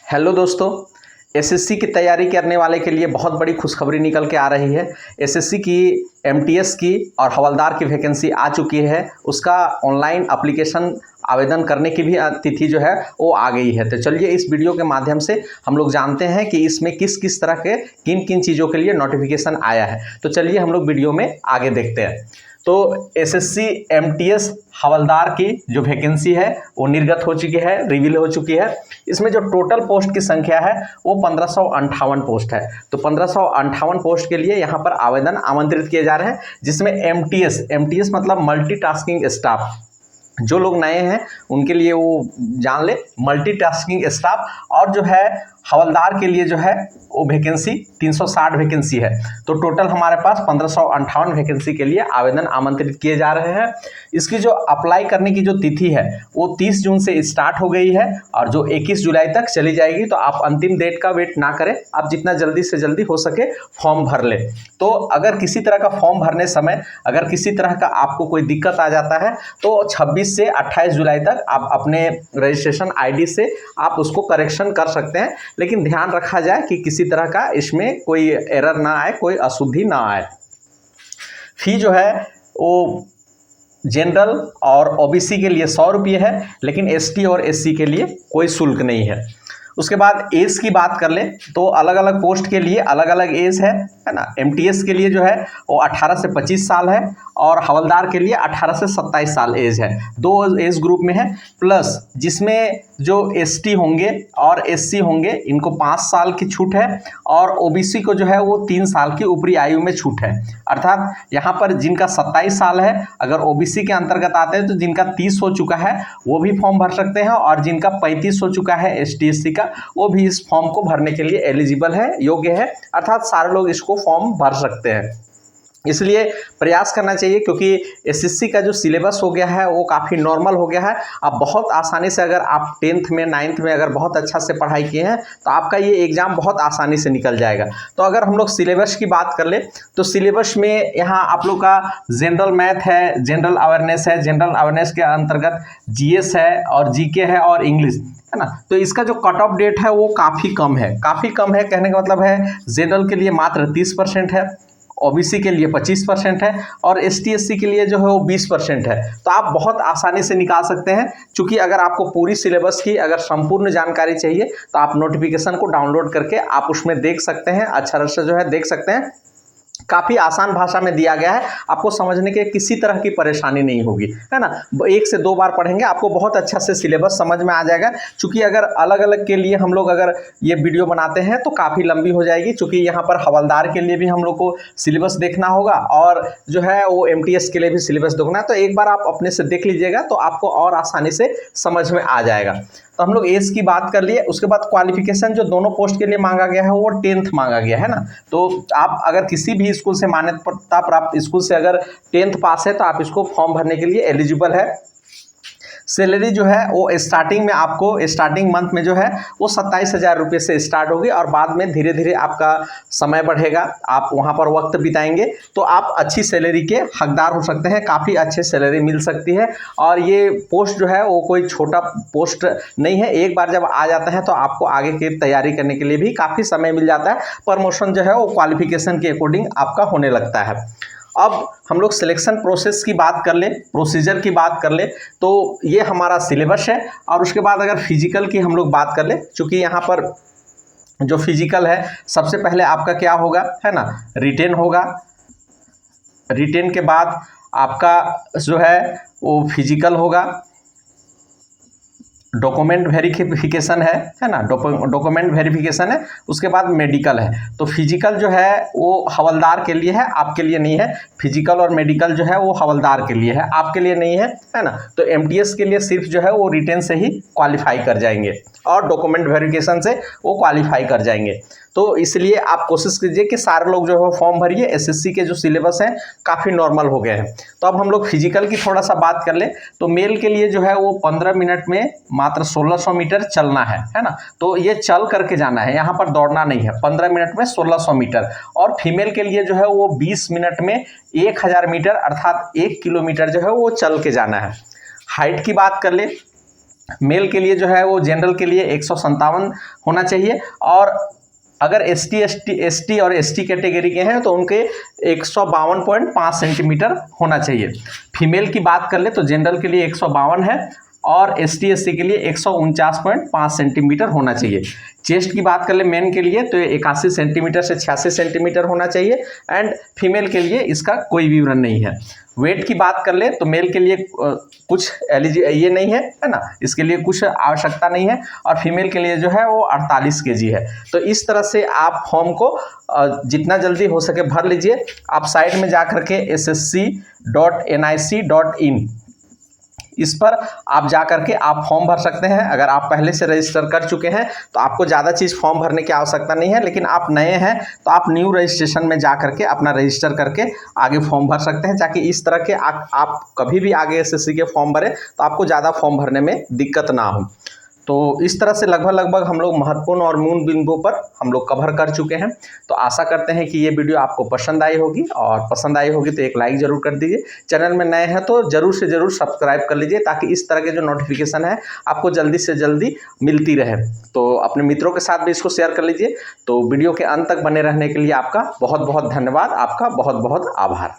Hello दोस्तों, SSC की तैयारी करने वाले के लिए बहुत बड़ी खुशखबरी निकल के आ रही है। एसएससी की एमटीएस की और हवलदार की वैकेंसी आ चुकी है। उसका ऑनलाइन एप्लीकेशन आवेदन करने की भी तिथि जो है वो आ गई है। तो चलिए इस वीडियो के माध्यम से हम लोग जानते हैं कि इसमें किस किस तरह के किन किन चीज़ों के लिए नोटिफिकेशन आया है। तो चलिए हम लोग वीडियो में आगे देखते हैं। तो एसएससी एमटीएस हवलदार की जो वैकेंसी है वो निर्गत हो चुकी है, रिवील हो चुकी है। इसमें जो टोटल पोस्ट की संख्या है वो 1558 पोस्ट है। तो 1558 पोस्ट के लिए यहाँ पर आवेदन आमंत्रित किए जा रहे हैं, जिसमें एमटीएस मतलब मल्टीटास्किंग स्टाफ। जो लोग नए हैं उनके लिए वो जान ले, मल्टीटास्किंग स्टाफ। और जो है हवलदार के लिए जो है वो वैकेंसी 360 वैकेंसी है। तो टोटल हमारे पास 1558 वैकेंसी के लिए आवेदन आमंत्रित किए जा रहे हैं। इसकी जो अप्लाई करने की जो तिथि है वो 30 जून से स्टार्ट हो गई है और जो 21 जुलाई तक चली जाएगी। तो आप अंतिम डेट का वेट ना करें, आप जितना जल्दी से जल्दी हो सके फॉर्म भर लें। तो अगर किसी तरह का फॉर्म भरने समय अगर किसी तरह का आपको कोई दिक्कत आ जाता है तो 26 से 28 जुलाई तक आप अपने रजिस्ट्रेशन आईडी से आप उसको करेक्शन कर सकते हैं। लेकिन ध्यान रखा जाए कि किसी तरह का इसमें कोई एरर ना आए, कोई अशुद्धि ना आए। फी जो है वो जनरल और ओबीसी के लिए 100 रुपये है, लेकिन एसटी और एससी के लिए कोई शुल्क नहीं है। उसके बाद एज की बात कर ले तो अलग अलग पोस्ट के लिए अलग अलग एज है ना। एमटीएस के लिए जो है वो 18 से 25 साल है और हवलदार के लिए 18 से 27 साल एज है। दो एज ग्रुप में है। प्लस जिसमें जो एसटी होंगे और एससी होंगे इनको 5 साल की छूट है और ओबीसी को जो है वो 3 साल की ऊपरी आयु में छूट है। अर्थात यहाँ पर जिनका 27 साल है अगर ओबीसी के अंतर्गत आते हैं तो जिनका 30 हो चुका है वो भी फॉर्म भर सकते हैं, और जिनका 35 हो चुका है एसटी एससी का वो भी इस फॉर्म को भरने के लिए एलिजिबल है, योग्य है। अर्थात सारे लोग इसको फॉर्म भर सकते हैं। इसलिए प्रयास करना चाहिए, क्योंकि एसएससी का जो सिलेबस हो गया है वो काफ़ी नॉर्मल हो गया है। आप बहुत आसानी से अगर आप 10th में 9th में अगर बहुत अच्छा से पढ़ाई किए हैं तो आपका ये एग्ज़ाम बहुत आसानी से निकल जाएगा। तो अगर हम लोग सिलेबस की बात कर ले तो सिलेबस में यहाँ आप लोग का जनरल मैथ है, जनरल अवेयरनेस है। जनरल अवेयरनेस के अंतर्गत जीएस है और जीके है और इंग्लिश है ना। तो इसका जो कट ऑफ डेट है वो काफ़ी कम है। काफ़ी कम है कहने का मतलब है जनरल के लिए मात्र 30% है, ओबीसी के लिए 25% है और एसटी एससी के लिए जो है वो 20% है। तो आप बहुत आसानी से निकाल सकते हैं। चूंकि अगर आपको पूरी सिलेबस की अगर संपूर्ण जानकारी चाहिए तो आप नोटिफिकेशन को डाउनलोड करके आप उसमें देख सकते हैं, अक्षर से जो है देख सकते हैं। काफ़ी आसान भाषा में दिया गया है, आपको समझने के किसी तरह की परेशानी नहीं होगी, है ना। 1 से 2 बार पढ़ेंगे आपको बहुत अच्छा से सिलेबस समझ में आ जाएगा। चूंकि अगर अलग अलग के लिए हम लोग अगर ये वीडियो बनाते हैं तो काफ़ी लंबी हो जाएगी, चूंकि यहाँ पर हवलदार के लिए भी हम लोग को सिलेबस देखना होगा और जो है वो एमटीएस के लिए भी सिलेबस देखना है। तो एक बार आप अपने से देख लीजिएगा तो आपको और आसानी से समझ में आ जाएगा। तो हम लोग एज की बात कर लिए। उसके बाद क्वालिफिकेशन जो दोनों पोस्ट के लिए मांगा गया है वो 10th मांगा गया है ना। तो आप अगर किसी भी स्कूल से मान्यता प्राप्त स्कूल से अगर 10th पास है तो आप इसको फॉर्म भरने के लिए एलिजिबल है। सैलरी जो है वो स्टार्टिंग में आपको स्टार्टिंग मंथ में जो है वो 27,000 रुपये से स्टार्ट होगी और बाद में धीरे धीरे आपका समय बढ़ेगा, आप वहाँ पर वक्त बिताएंगे तो आप अच्छी सैलरी के हकदार हो सकते हैं। काफ़ी अच्छी सैलरी मिल सकती है और ये पोस्ट जो है वो कोई छोटा पोस्ट नहीं है। एक बार जब आ जाता है तो आपको आगे की तैयारी करने के लिए भी काफ़ी समय मिल जाता है। प्रमोशन जो है वो क्वालिफिकेशन के अकॉर्डिंग आपका होने लगता है। अब हम लोग सिलेक्शन प्रोसेस की बात कर ले, प्रोसीजर की बात कर ले तो ये हमारा सिलेबस है। और उसके बाद अगर फिजिकल की हम लोग बात कर ले, चूँकि यहाँ पर जो फिजिकल है सबसे पहले आपका क्या होगा है ना, रिटेन होगा। रिटेन के बाद आपका जो है वो फिजिकल होगा, डॉक्यूमेंट वेरिफिकेशन है ना, डॉक्यूमेंट वेरिफिकेशन है। उसके बाद मेडिकल है। तो फिजिकल जो है वो हवलदार के लिए है, आपके लिए नहीं है। फिजिकल और मेडिकल जो है वो हवलदार के लिए है, आपके लिए नहीं है ना। तो एमटीएस के लिए सिर्फ जो है वो रिटेन से ही क्वालिफाई कर जाएंगे और डॉक्यूमेंट वेरिफिकेशन से वो क्वालिफाई कर जाएंगे। तो इसलिए आप कोशिश कीजिए कि सारे लोग जो है फॉर्म भरिए। एसएससी के जो सिलेबस हैं काफ़ी नॉर्मल हो गए हैं। तो अब हम लोग फिजिकल की थोड़ा सा बात कर लें तो मेल के लिए जो है वो 15 मिनट में मात्र 1600 मीटर चलना है ना। तो ये चल करके जाना है, यहाँ पर दौड़ना नहीं है। 15 मिनट में 1600 मीटर। और फीमेल के लिए जो है वो 20 मिनट में 1000 मीटर अर्थात 1 किलोमीटर जो है वो चल के जाना है। हाइट की बात कर ले मेल के लिए जो है वो जनरल के लिए 157 होना चाहिए, और अगर एसटी और एसटी कैटेगरी के हैं तो उनके 152.5 सेंटीमीटर होना चाहिए। फीमेल की बात कर ले तो जनरल के लिए 152 है और एसटी एससी के लिए 149.5 सेंटीमीटर होना चाहिए। चेस्ट की बात कर ले मेन के लिए तो 81 सेंटीमीटर से 86 सेंटीमीटर होना चाहिए, एंड फीमेल के लिए इसका कोई विवरण नहीं है। वेट की बात कर ले तो मेल के लिए कुछ ये नहीं है, है ना, इसके लिए कुछ आवश्यकता नहीं है, और फीमेल के लिए जो है वो 48 kg है। तो इस तरह से आप फॉर्म को जितना जल्दी हो सके भर लीजिए। आप साइट में जा करके ssc.nic.in इस पर आप जा करके आप फॉर्म भर सकते हैं। अगर आप पहले से रजिस्टर कर चुके हैं तो आपको ज़्यादा चीज़ फॉर्म भरने की आवश्यकता नहीं है, लेकिन आप नए हैं तो आप न्यू रजिस्ट्रेशन में जा करके अपना रजिस्टर करके आगे फॉर्म भर सकते हैं, ताकि इस तरह के आप कभी भी आगे एसएससी के फॉर्म भरें तो आपको ज़्यादा फॉर्म भरने में दिक्कत ना हो। तो इस तरह से लगभग हम लोग महत्वपूर्ण और मूल बिंदुओं पर हम लोग कवर कर चुके हैं। तो आशा करते हैं कि ये वीडियो आपको पसंद आई होगी, और पसंद आई होगी तो एक लाइक ज़रूर कर दीजिए। चैनल में नए हैं तो ज़रूर से ज़रूर सब्सक्राइब कर लीजिए, ताकि इस तरह के जो नोटिफिकेशन है आपको जल्दी से जल्दी मिलती रहे। तो अपने मित्रों के साथ भी इसको शेयर कर लीजिए। तो वीडियो के अंत तक बने रहने के लिए आपका बहुत बहुत धन्यवाद, आपका बहुत बहुत आभार।